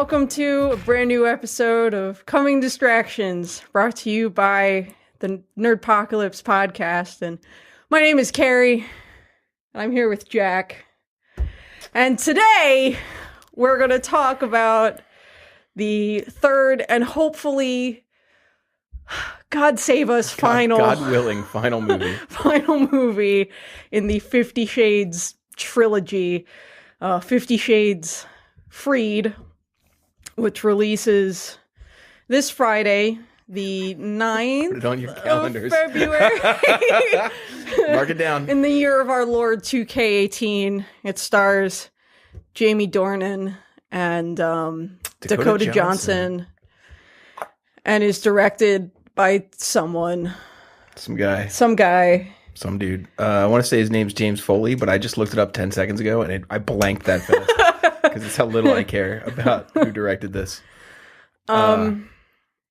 welcome to a brand new episode of Coming Distractions, brought to you by the Nerdpocalypse podcast. And my name is Carrie, and I'm here with Jack. And today, we're going to talk about the third and hopefully, God save us, God willing, final movie. Final movie in the 50 Shades trilogy, 50 Shades Freed, which releases this Friday, the 9th Put it on your calendars. of February. Mark it down. In the year of our Lord 2K18, it stars Jamie Dornan and Dakota Johnson, and is directed by someone. Some guy. Some dude. I want to say his name's James Foley, but I just looked it up 10 seconds ago, and I blanked that fast. Because it's how little I care about who directed this.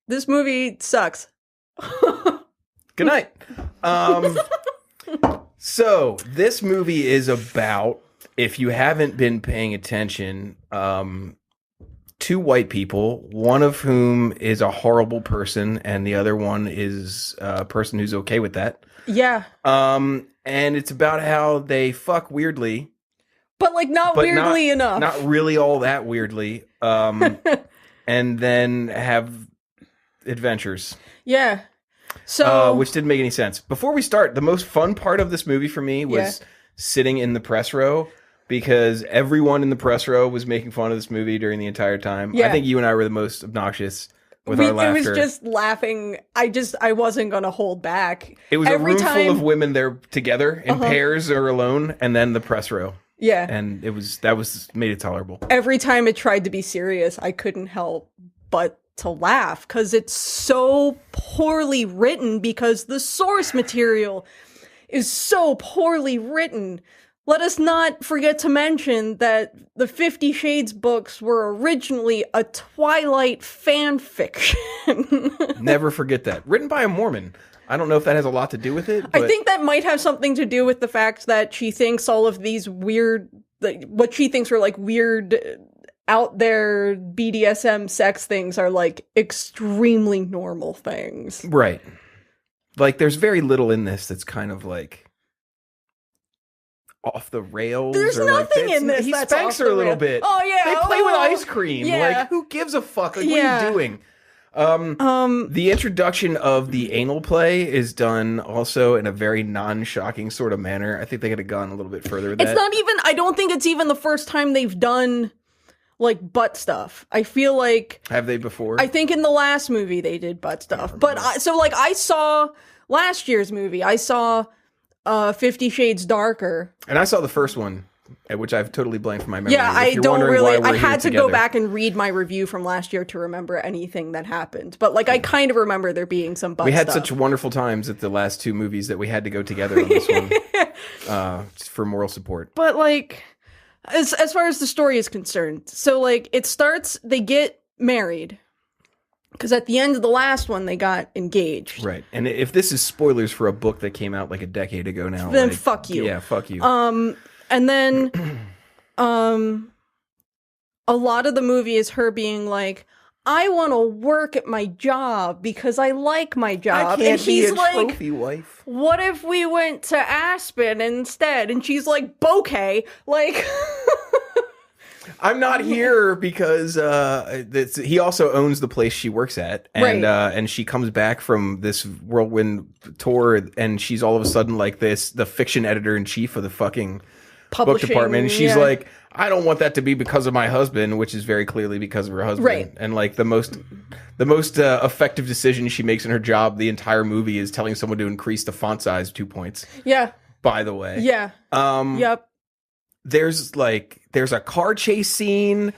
This movie sucks. Good night. So, this movie is about, if you haven't been paying attention, two white people, one of whom is a horrible person, and the other one is a person who's okay with that. Yeah. And it's about how they fuck weirdly. But not weirdly enough. Not really all that weirdly. And then have adventures. Yeah. So which didn't make any sense. Before we start, the most fun part of this movie for me was sitting in the press row, because everyone in the press row was making fun of this movie during the entire time. Yeah. I think you and I were the most obnoxious with our laughter. It was just laughing. I wasn't going to hold back. It was a room full of women there together in pairs or alone, and then the press row. Yeah. And that made it tolerable. Every time it tried to be serious, I couldn't help but to laugh, because it's so poorly written, because the source material is so poorly written. Let us not forget to mention that the 50 Shades books were originally a Twilight fan fiction. Never forget that. Written by a Mormon. I don't know if that has a lot to do with it. But I think that might have something to do with the fact that she thinks all of these weird, what she thinks are weird, out there BDSM sex things are extremely normal things. Right. There's very little in this that's kind of off the rails. There's nothing in this. He spanks her a little bit. Oh yeah. They play with ice cream. Yeah. Who gives a fuck? What are you doing? The introduction of the anal play is done also in a very non-shocking sort of manner. I think they could have gone a little bit further with that. It's not even, I don't think it's even the first time they've done butt stuff. I feel like... Have they before? I think in the last movie they did butt stuff. But I saw last year's movie. I saw 50 Shades Darker. And I saw the first one, which I've totally blanked from my memory. Yeah, I don't really... I had to go back and read my review from last year to remember anything that happened. But I kind of remember there being some butt stuff. We had such wonderful times at the last two movies that we had to go together on this one for moral support. But as far as the story is concerned, so it starts, they get married. Because at the end of the last one, they got engaged. Right. And if this is spoilers for a book that came out a decade ago now, then fuck you. Yeah, fuck you. And then a lot of the movie is her being I want to work at my job because I like my job. I can't be a trophy wife. What if we went to Aspen instead? And she's like, bouquet. I'm not here because he also owns the place she works at, and and she comes back from this whirlwind tour, and she's all of a sudden the fiction editor in chief of the fucking book department, and she's like, I don't want that to be because of my husband, which is very clearly because of her husband. Right. And the most effective decision she makes in her job the entire movie is telling someone to increase the font size 2 points. Yeah. By the way. Yeah. Yep. There's a car chase scene.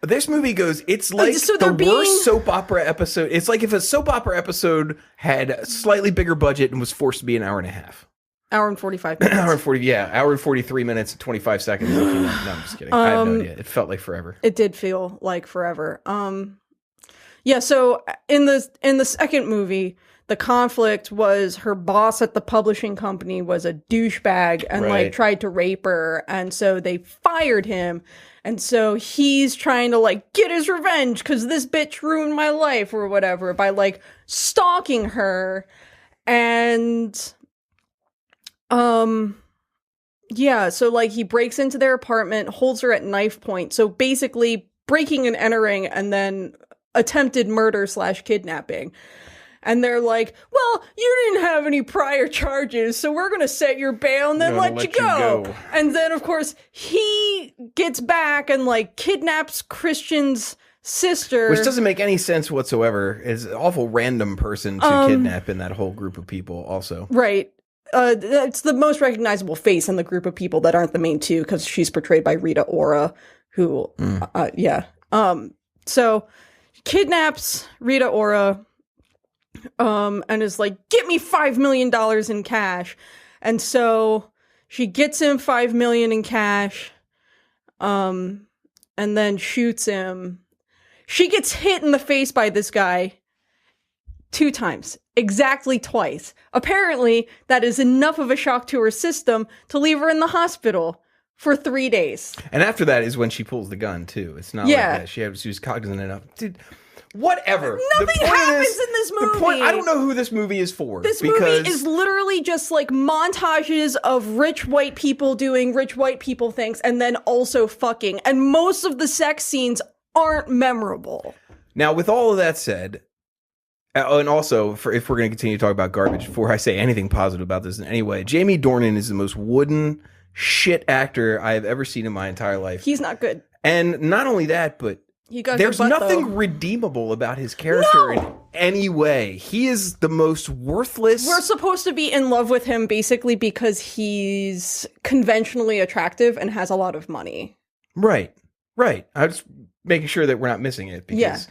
This movie goes, it's the worst soap opera episode. It's like if a soap opera episode had a slightly bigger budget and was forced to be an hour and a half. Hour and 45 minutes. Hour and 43 minutes and 25 seconds. No, I'm just kidding. I have no idea. It felt like forever. It did feel like forever. Yeah, so in the second movie, the conflict was her boss at the publishing company was a douchebag and like tried to rape her. And so they fired him. And so he's trying to like get his revenge because this bitch ruined my life or whatever by like stalking her. And, yeah, so like he breaks into their apartment, holds her at knife point. So basically breaking and entering and then attempted murder / kidnapping. And they're like, well, you didn't have any prior charges, so we're going to set your bail and then let you go. And then, of course, he gets back and, like, kidnaps Christian's sister. Which doesn't make any sense whatsoever. It's an awful random person to kidnap in that whole group of people also. Right. It's the most recognizable face in the group of people that aren't the main two, because she's portrayed by Rita Ora, who, so kidnaps Rita Ora, and is like, get me $5 million in cash. And so she gets him $5 million in cash, and then shoots him. She gets hit in the face by this guy 2 times, exactly twice. Apparently, that is enough of a shock to her system to leave her in the hospital for 3 days. And after that is when she pulls the gun, too. It's not like that. She was cognizant enough. Dude, whatever. Nothing happens in this movie. I don't know who this movie is for. This movie is literally just like montages of rich white people doing rich white people things and then also fucking. And most of the sex scenes aren't memorable. Now, with all of that said, and also, if we're going to continue to talk about garbage before I say anything positive about this in any way, Jamie Dornan is the most wooden shit actor I have ever seen in my entire life. He's not good. And not only that, but there's nothing redeemable about his character in any way. He is the most worthless. We're supposed to be in love with him basically because he's conventionally attractive and has a lot of money. Right. I'm just making sure that we're not missing it because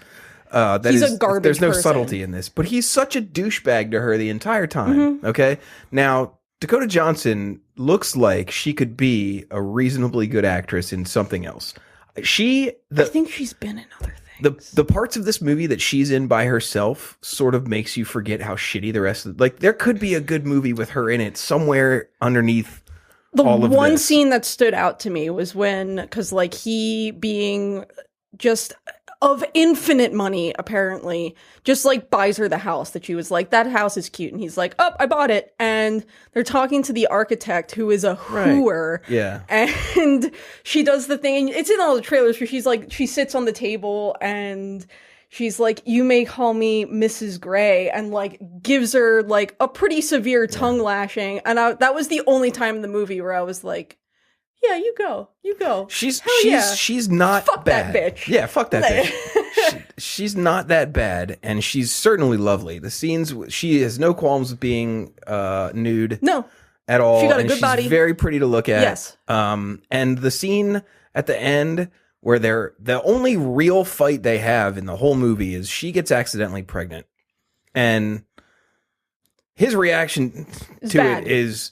he's a garbage there's no person. subtlety in this. But he's such a douchebag to her the entire time. Mm-hmm. Okay? Now, Dakota Johnson looks like she could be a reasonably good actress in something else. I think she's been in other things. The parts of this movie that she's in by herself sort of makes you forget how shitty the rest of there could be a good movie with her in it somewhere underneath all of this. The one scene that stood out to me was because like he being just of infinite money, apparently, just like buys her the house that she was like, that house is cute. And he's like, oh, I bought it. And they're talking to the architect who is a hooer. Right. Yeah. And she does the thing. And it's in all the trailers where she's like, she sits on the table and she's like, you may call me Mrs. Grey, and like gives her like a pretty severe tongue lashing. And that was the only time in the movie where I was like, yeah, you go. She's not fuck bad. That bitch. Yeah, fuck that bitch. She's not that bad, and she's certainly lovely. The scenes, she has no qualms with being nude. No. At all. She got a good body. She's very pretty to look at. Yes. And the scene at the end where the only real fight they have in the whole movie is she gets accidentally pregnant, and his reaction to it is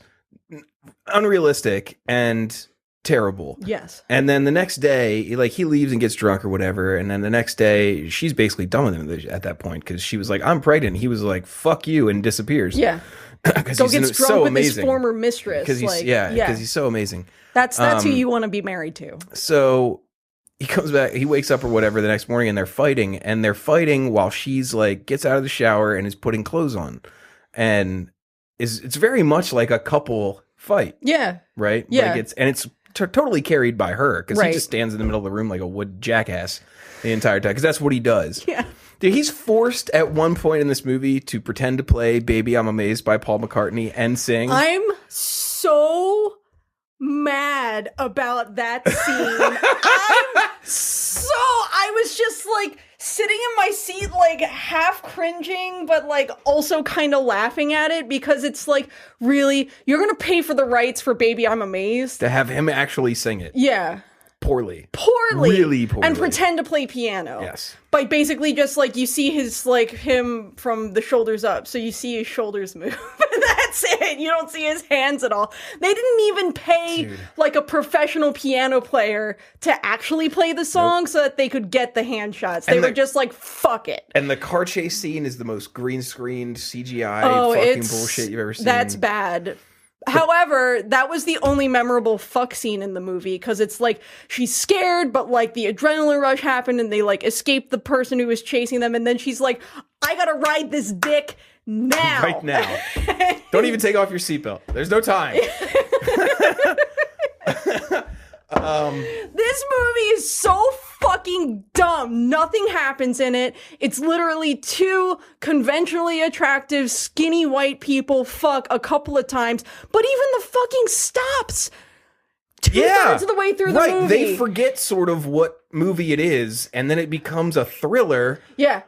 unrealistic and terrible. Yes. And then the next day, like, he leaves and gets drunk or whatever, and then the next day she's basically done with him at that point because she was like, I'm pregnant. He was like, fuck you, and disappears. Yeah. Go gets drunk with his former mistress. Because he's so amazing. That's who you want to be married to. So he comes back, he wakes up or whatever the next morning, and they're fighting while she's like gets out of the shower and is putting clothes on, and it's very much like a couple fight. Yeah. Right. Yeah. Like it's totally carried by her because he just stands in the middle of the room like a wood jackass the entire time because that's what he does. Yeah. Dude, he's forced at one point in this movie to pretend to play "Baby I'm Amazed" by Paul McCartney and sing. I'm so mad about that scene. I was just like sitting in my seat, like half cringing, but like also kind of laughing at it because it's like, really, you're going to pay for the rights for "Baby I'm Amazed"? To have him actually sing it. Yeah. Poorly. Really poorly. And pretend to play piano. Yes. By basically just like, you see his, like, him from the shoulders up, so you see his shoulders move. That's it. You don't see his hands at all. They didn't even pay like a professional piano player to actually play the song so that they could get the hand shots. They were just like, fuck it. And the car chase scene is the most green screened CGI fucking bullshit you've ever seen. That's bad. However, that was the only memorable fuck scene in the movie, because it's like she's scared, but like the adrenaline rush happened and they like escaped the person who was chasing them, and then she's like, I gotta ride this dick now. Right now. Don't even take off your seatbelt. There's no time. This movie is so fucking dumb. Nothing happens in it. It's literally two conventionally attractive, skinny white people fuck a couple of times, but even the fucking stops two-thirds of the way through the movie. They forget sort of what movie it is, and then it becomes a thriller. Yeah.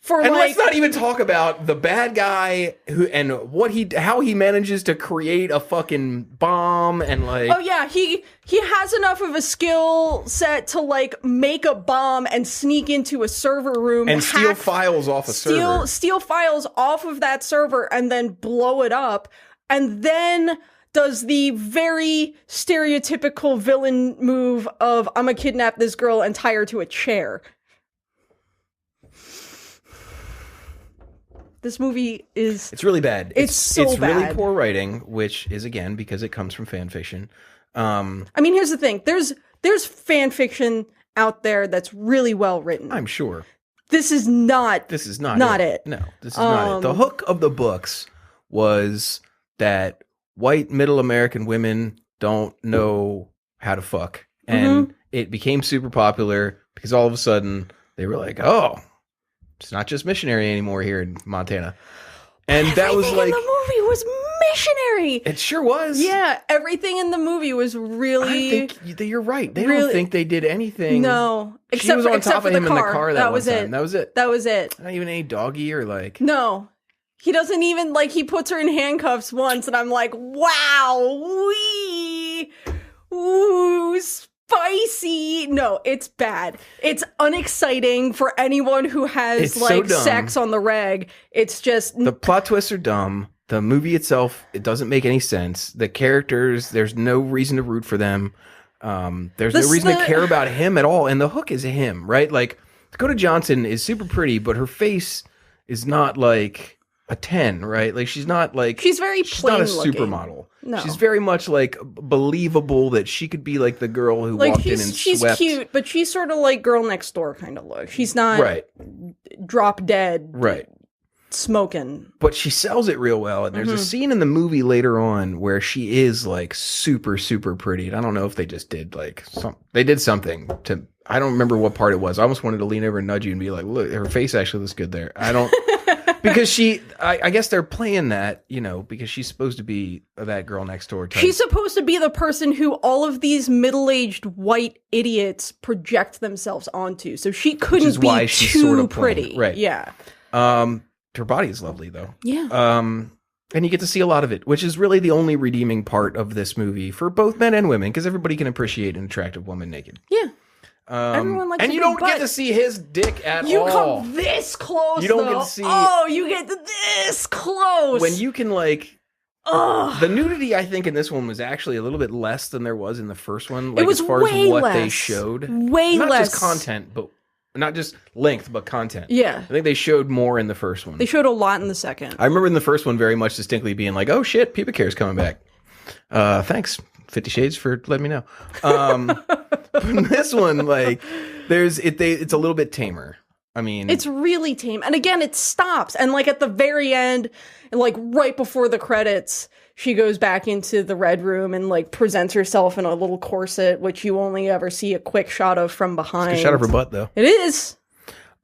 And let's not even talk about the bad guy how he manages to create a fucking bomb and like. Oh yeah, he has enough of a skill set to like make a bomb and sneak into a server room and steal files off a server. Steal files off of that server and then blow it up, and then does the very stereotypical villain move of I'm gonna kidnap this girl and tie her to a chair. This movie is... It's really bad. It's bad. Really poor writing, which is, again, because it comes from fan fiction. I mean, here's the thing. There's fan fiction out there that's really well written. I'm sure. This is not it. No, this is not it. The hook of the books was that white middle American women don't know how to fuck. And it became super popular because all of a sudden they were like, oh... It's not just missionary anymore here in Montana. And that was like... Everything in the movie was missionary! It sure was. Yeah, everything in the movie was really... I think you're right. They don't think they did anything. No. She was on top of him in the car that was it. That was it. Not even any doggy or like... No. He doesn't even, like, he puts her in handcuffs once, and I'm like, wow! Wee! Ooh, spicy. No, it's bad. It's unexciting for anyone who has sex on the reg. It's just the plot twists are dumb. The movie itself, it doesn't make any sense. The characters, there's no reason to root for them. There's no reason to care about him at all. And the hook is him, right? Like Dakota Johnson is super pretty, but her face is not like a 10, right? Like she's not like she's not a supermodel. No. She's very much like believable that she could be like the girl who walked in and she's swept. Cute, but she's sort of like girl next door kind of look. She's not drop dead smoking. But she sells it real well. And there's a scene in the movie later on where she is like super, super pretty. And I don't know if they just did like they did something to, I don't remember what part it was. I almost wanted to lean over and nudge you and be like, look, her face actually looks good there. I don't... Because I guess they're playing that, you know, because she's supposed to be that girl next door type. She's supposed to be the person who all of these middle-aged white idiots project themselves onto. So she couldn't be too sort of pretty. Right. Yeah. Her body is lovely, though. Yeah. And you get to see a lot of it, which is really the only redeeming part of this movie for both men and women, because everybody can appreciate an attractive woman naked. Yeah. Everyone likes and you don't get to see his dick at all. You come this close. You don't get to see. Oh, you get this close. When you can like. The nudity, I think, in this one was actually a little bit less than there was in the first one. Like, it was as far way as what less. They showed. Way not less. Not just content, but not just length, but content. Yeah. I think they showed more in the first one. They showed a lot in the second. I remember in the first one very much distinctly being like, "Oh shit, pubic hair's coming back." Thanks, 50 Shades, for letting me know. But in this one, like. It's a little bit tamer. I mean, it's really tame. And again, it stops. And like at the very end, and like right before the credits, she goes back into the red room and like presents herself in a little corset, which you only ever see a quick shot of from behind. It's a shot of her butt, though. It is.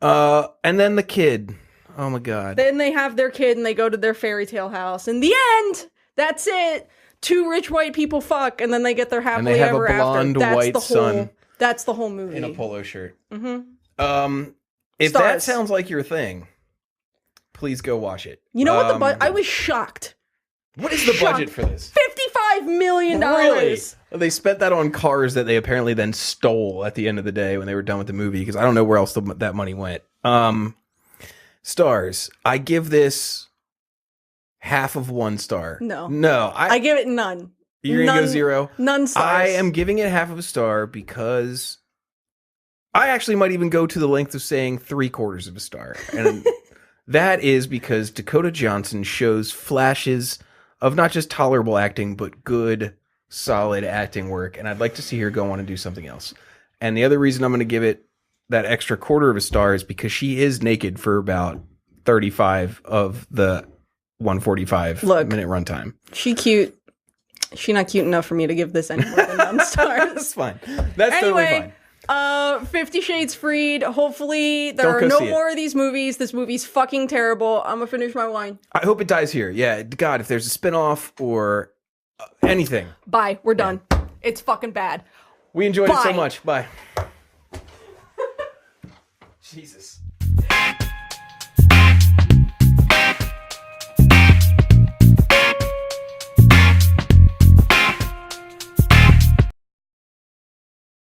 And then the kid. Oh my God. Then they have their kid and they go to their fairy tale house. In the end, that's it. Two rich white people fuck, and then they get their happily ever after. And they have a blonde white son. That's the whole movie. In a polo shirt. Mm-hmm. If that sounds like your thing, please go watch it. You know what I was shocked. What is the budget for this? $55 million. Really? They spent that on cars that they apparently then stole at the end of the day when they were done with the movie, because I don't know where else that money went. Stars. I give this half of 1 star. No. I give it none. You're going to go 0? None stars. I am giving it half of a star because I actually might even go to the length of saying 3/4 of a star. And that is because Dakota Johnson shows flashes of not just tolerable acting, but good, solid acting work. And I'd like to see her go on and do something else. And the other reason I'm going to give it that extra 1/4 of a star is because she is naked for about 35 of the 145-minute runtime. She cute. She's not cute enough for me to give this any more than 1 star. That's fine. That's totally fine. 50 Shades Freed. Hopefully there are no more of these movies. This movie's fucking terrible. I'm gonna finish my wine. I hope it dies here. Yeah, God, if there's a spinoff or anything. Bye. We're done. It's fucking bad. We enjoyed it so much. Bye. Jesus.